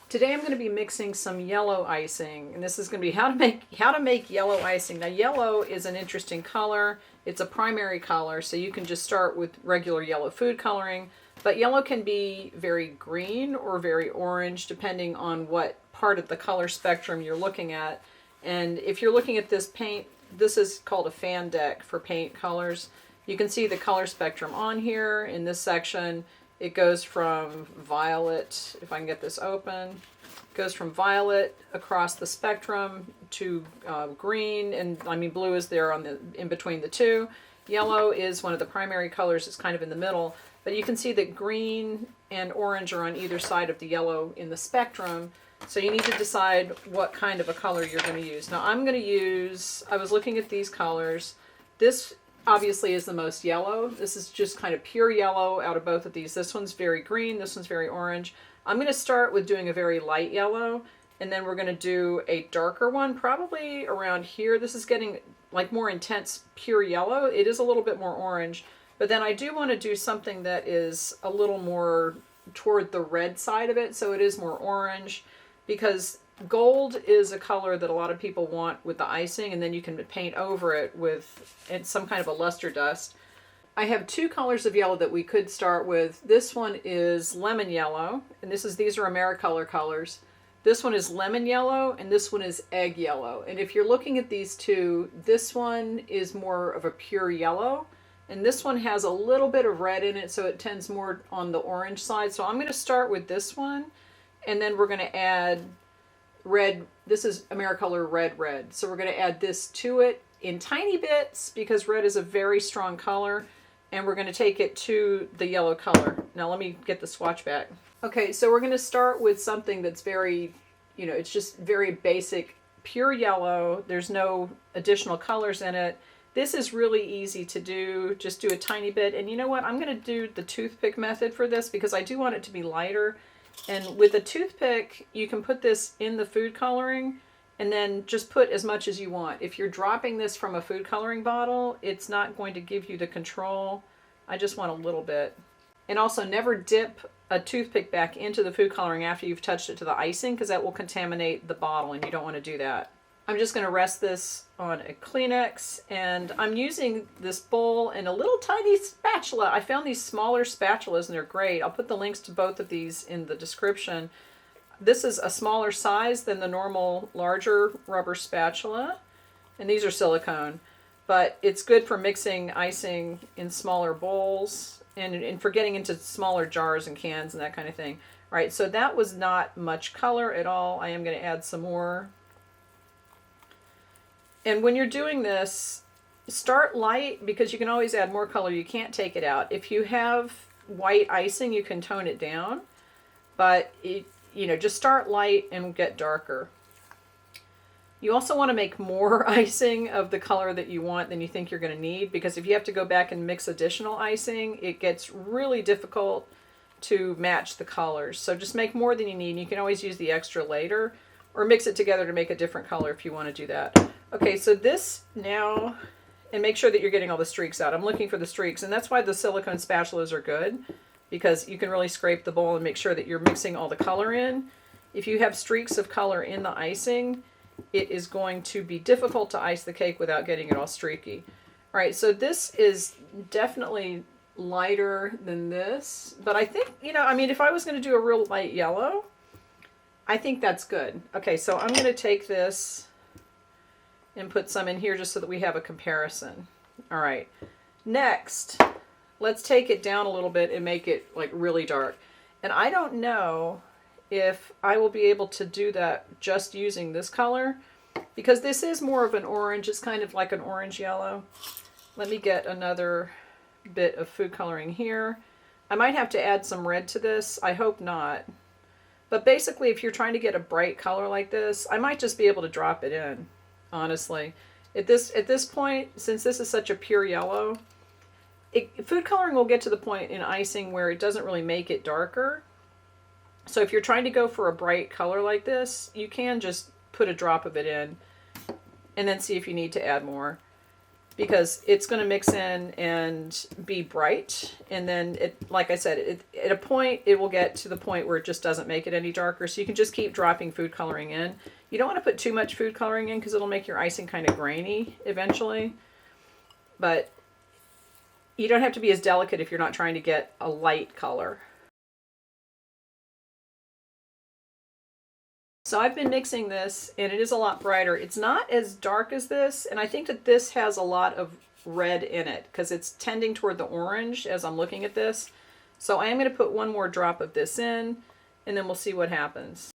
Today I'm going to be mixing some yellow icing, and this is going to be how to make yellow icing. Now yellow is an interesting color. It's a primary color, so you can just start with regular yellow food coloring, but yellow can be very green or very orange depending on what part of the color spectrum you're looking at. And if you're looking at this paint, this is called a fan deck for paint colors. You can see the color spectrum on here in this section. It goes from violet, if I can get this open, goes from violet across the spectrum to green, and I mean blue is there on in between the two. Yellow is one of the primary colors, it's kind of in the middle, but you can see that green and orange are on either side of the yellow in the spectrum, so you need to decide what kind of a color you're going to use. Now I'm going to use, I was looking at these colors, this obviously is the most yellow. This is just kind of pure yellow out of both of these. This one's very green, this one's very orange. I'm going to start with doing a very light yellow, and then we're going to do a darker one, probably around here. This is getting like more intense pure yellow. It is a little bit more orange, but then I do want to do something that is a little more toward the red side of it, so it is more orange, because gold is a color that a lot of people want with the icing, and then you can paint over it with some kind of a luster dust. I have two colors of yellow that we could start with. This one is lemon yellow, and these are Americolor colors. This one is lemon yellow, and this one is egg yellow. And if you're looking at these two, this one is more of a pure yellow, and this one has a little bit of red in it, so it tends more on the orange side. So I'm going to start with this one, and then we're going to add red. This is Americolor red. So we're going to add this to it in tiny bits because red is a very strong color, and we're going to take it to the yellow color. Now let me get the swatch back. Okay, so we're going to start with something that's very, it's just very basic, pure yellow. There's no additional colors in it. This is really easy to do. Just do a tiny bit. And you know what? I'm going to do the toothpick method for this because I do want it to be lighter. And with a toothpick, you can put this in the food coloring and then just put as much as you want. If you're dropping this from a food coloring bottle, it's not going to give you the control. I just want a little bit. And also never dip a toothpick back into the food coloring after you've touched it to the icing, because that will contaminate the bottle and you don't want to do that. I'm just going to rest this on a Kleenex, and I'm using this bowl and a little tiny spatula. I found these smaller spatulas and they're great. I'll put the links to both of these in the description. This is a smaller size than the normal larger rubber spatula, and these are silicone, but it's good for mixing icing in smaller bowls and for getting into smaller jars and cans and that kind of thing. All right, so that was not much color at all. I am going to add some more. And when you're doing this, start light because you can always add more color. You can't take it out. If you have white icing, you can tone it down, but just start light and get darker. You also want to make more icing of the color that you want than you think you're going to need, because if you have to go back and mix additional icing, it gets really difficult to match the colors. So just make more than you need. You can always use the extra later or mix it together to make a different color if you want to do that. Okay, so this now, and make sure that you're getting all the streaks out. I'm looking for the streaks, and that's why the silicone spatulas are good, because you can really scrape the bowl and make sure that you're mixing all the color in. If you have streaks of color in the icing, it is going to be difficult to ice the cake without getting it all streaky. All right, so this is definitely lighter than this, but I think, if I was going to do a real light yellow, I think that's good. Okay, so I'm going to take this and put some in here just so that we have a comparison. All right, next, let's take it down a little bit and make it like really dark. And I don't know if I will be able to do that just using this color, because this is more of an orange. It's kind of like an orange yellow. Let me get another bit of food coloring here. I might have to add some red to this. I hope not. But basically, if you're trying to get a bright color like this, I might just be able to drop it in, honestly. At this point, since this is such a pure yellow, food coloring will get to the point in icing where it doesn't really make it darker. So if you're trying to go for a bright color like this, you can just put a drop of it in and then see if you need to add more. because it's going to mix in and be bright. And then it, like I said, at a point, it will get to the point where it just doesn't make it any darker. So you can just keep dropping food coloring in. You don't want to put too much food coloring in because it'll make your icing kind of grainy eventually. But you don't have to be as delicate if you're not trying to get a light color. So I've been mixing this, and it is a lot brighter. It's not as dark as this, and I think that this has a lot of red in it because it's tending toward the orange as I'm looking at this. So I am going to put one more drop of this in, and then we'll see what happens.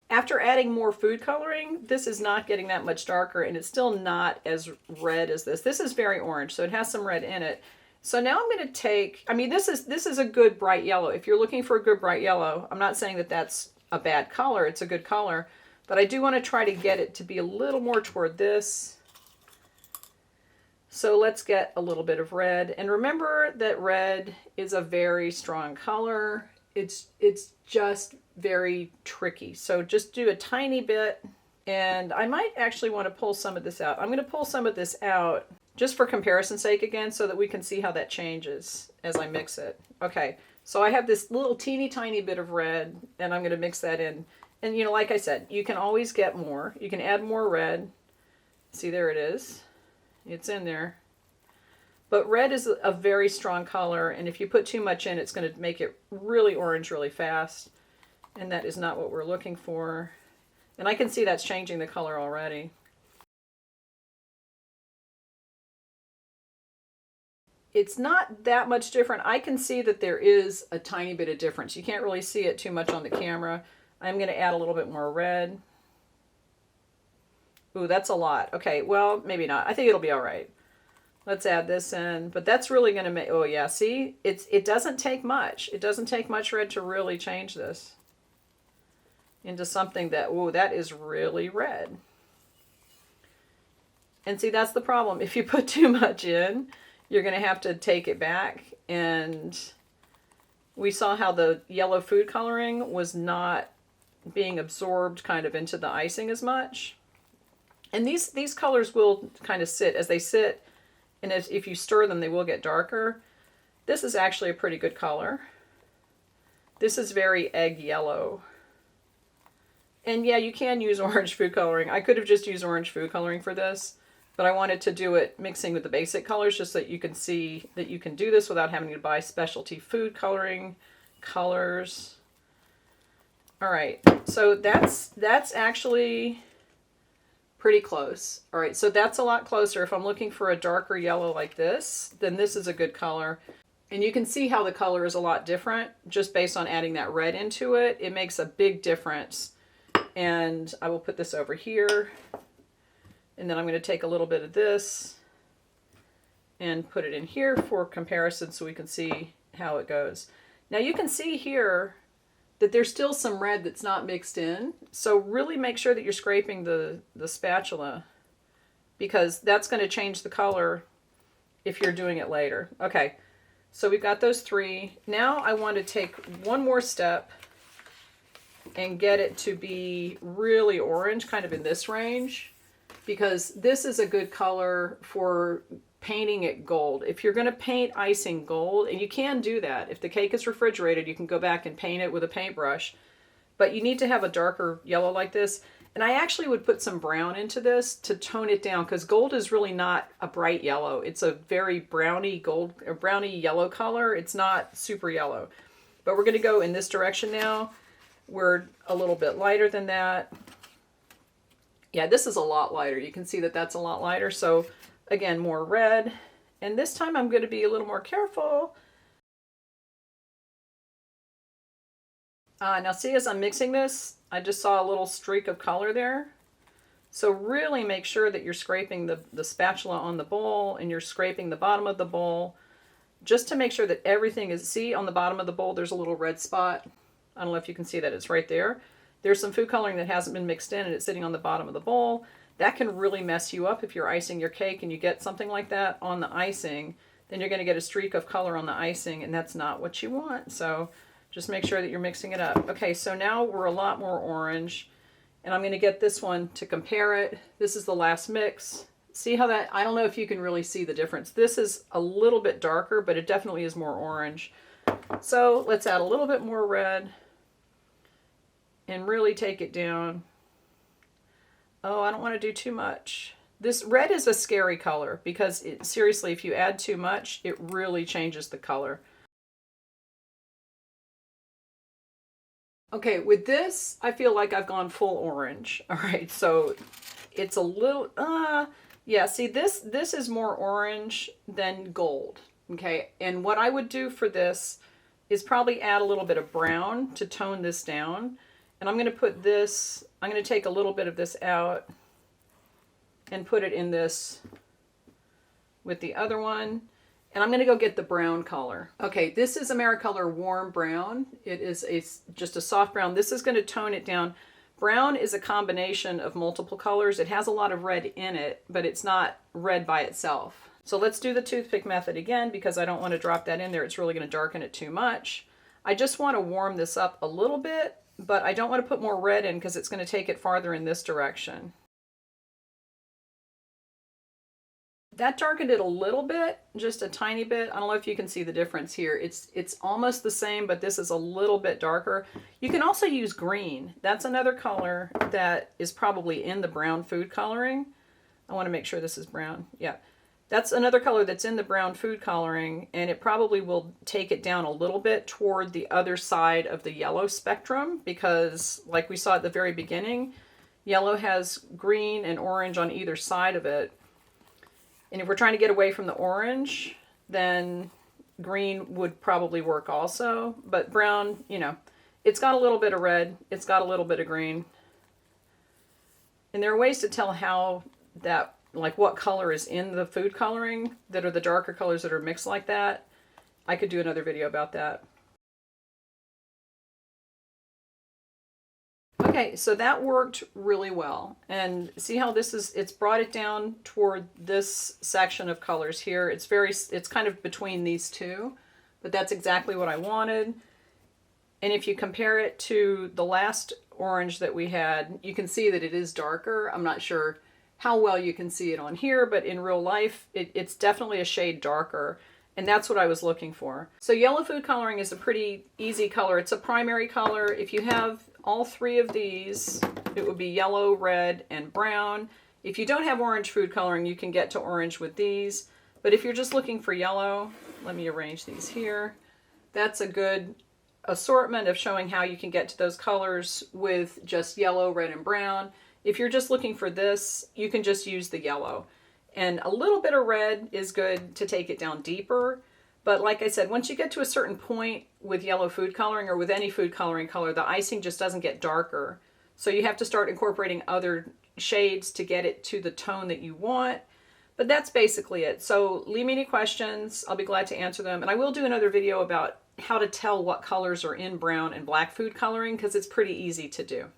After adding more food coloring, this is not getting that much darker, and it's still not as red as this. This is very orange, so it has some red in it. So now I'm going to take, I mean, this is a good bright yellow. If you're looking for a good bright yellow, I'm not saying that that's a bad color. It's a good color. But I do want to try to get it to be a little more toward this. So let's get a little bit of red. And remember that red is a very strong color. It's just very tricky. So just do a tiny bit. And I might actually want to pull some of this out. I'm going to pull some of this out just for comparison's sake again, so that we can see how that changes as I mix it. Okay, so I have this little teeny tiny bit of red, and I'm going to mix that in. And you know, like I said, you can always get more. You can add more red. See, there it is. It's in there. But red is a very strong color, and if you put too much in, it's going to make it really orange really fast. And that is not what we're looking for. And I can see that's changing the color already. It's not that much different. I can see that there is a tiny bit of difference. You can't really see it too much on the camera. I'm going to add a little bit more red. Ooh, that's a lot. Okay, well, maybe not. I think it'll be all right. Let's add this in. But that's really going to make, oh yeah, see? It doesn't take much. It doesn't take much red to really change this into something that, ooh, that is really red. And see, that's the problem. If you put too much in, you're going to have to take it back. And we saw how the yellow food coloring was not being absorbed kind of into the icing as much. And these colors will kind of sit as they sit. And if you stir them, they will get darker. This is actually a pretty good color. This is very egg yellow. And yeah, you can use orange food coloring. I could have just used orange food coloring for this. But I wanted to do it mixing with the basic colors just so that you can see that you can do this without having to buy specialty food coloring colors. All right, so that's actually pretty close. All right, so that's a lot closer. If I'm looking for a darker yellow like this, then this is a good color. And you can see how the color is a lot different just based on adding that red into it. It makes a big difference. And I will put this over here. And then I'm going to take a little bit of this and put it in here for comparison so we can see how it goes. Now you can see here that there's still some red that's not mixed in. So really make sure that you're scraping the spatula because that's going to change the color if you're doing it later. Okay, so we've got those three. Now I want to take one more step and get it to be really orange, kind of in this range. Because this is a good color for painting it gold. If you're going to paint icing gold, and you can do that. If the cake is refrigerated, you can go back and paint it with a paintbrush. But you need to have a darker yellow like this. And I actually would put some brown into this to tone it down because gold is really not a bright yellow. It's a very browny gold or browny yellow color. It's not super yellow. But we're going to go in this direction now. We're a little bit lighter than that. Yeah, this is a lot lighter. You can see that that's a lot lighter. So again, more red. And this time I'm going to be a little more careful. Now see, as I'm mixing this, I just saw a little streak of color there. So really make sure that you're scraping the spatula on the bowl and you're scraping the bottom of the bowl just to make sure that everything is, see on the bottom of the bowl, there's a little red spot. I don't know if you can see that, it's right there. There's some food coloring that hasn't been mixed in and it's sitting on the bottom of the bowl. That can really mess you up if you're icing your cake and you get something like that on the icing. Then you're going to get a streak of color on the icing and that's not what you want. So just make sure that you're mixing it up. Okay, so now we're a lot more orange. And I'm going to get this one to compare it. This is the last mix. See how that, I don't know if you can really see the difference. This is a little bit darker, but it definitely is more orange. So let's add a little bit more red and really take it down. Oh, I don't want to do too much. This red is a scary color because seriously, if you add too much, it really changes the color. Okay, with this, I feel like I've gone full orange. All right, so it's a little, yeah, see this is more orange than gold, okay? And what I would do for this is probably add a little bit of brown to tone this down. And I'm gonna put this, I'm gonna take a little bit of this out and put it in this with the other one. And I'm going to go get the brown color. Okay, this is Americolor Warm Brown. It is just a soft brown. This is going to tone it down. Brown is a combination of multiple colors. It has a lot of red in it, but it's not red by itself. So let's do the toothpick method again because I don't want to drop that in there. It's really going to darken it too much. I just want to warm this up a little bit, but I don't want to put more red in because it's going to take it farther in this direction. That darkened it a little bit, just a tiny bit. I don't know if you can see the difference here. It's almost the same, but this is a little bit darker. You can also use green. That's another color that is probably in the brown food coloring. I want to make sure this is brown. Yeah, that's another color that's in the brown food coloring, and it probably will take it down a little bit toward the other side of the yellow spectrum because, like we saw at the very beginning, yellow has green and orange on either side of it. And if we're trying to get away from the orange, then green would probably work also. But brown, you know, it's got a little bit of red. It's got a little bit of green. And there are ways to tell how that, like what color is in the food coloring that are the darker colors that are mixed like that. I could do another video about that. Okay, so that worked really well. And see how this is, it's brought it down toward this section of colors here. It's kind of between these two, but that's exactly what I wanted. And if you compare it to the last orange that we had, you can see that it is darker. I'm not sure how well you can see it on here, but in real life, it's definitely a shade darker. And that's what I was looking for. So yellow food coloring is a pretty easy color. It's a primary color. If you have all three of these, it would be yellow, red, and brown. If you don't have orange food coloring, you can get to orange with these. But if you're just looking for yellow, let me arrange these here. That's a good assortment of showing how you can get to those colors with just yellow, red, and brown. If you're just looking for this, you can just use the yellow. And a little bit of red is good to take it down deeper. But like I said, once you get to a certain point with yellow food coloring or with any food coloring color, the icing just doesn't get darker. So you have to start incorporating other shades to get it to the tone that you want. But that's basically it. So leave me any questions. I'll be glad to answer them. And I will do another video about how to tell what colors are in brown and black food coloring because it's pretty easy to do.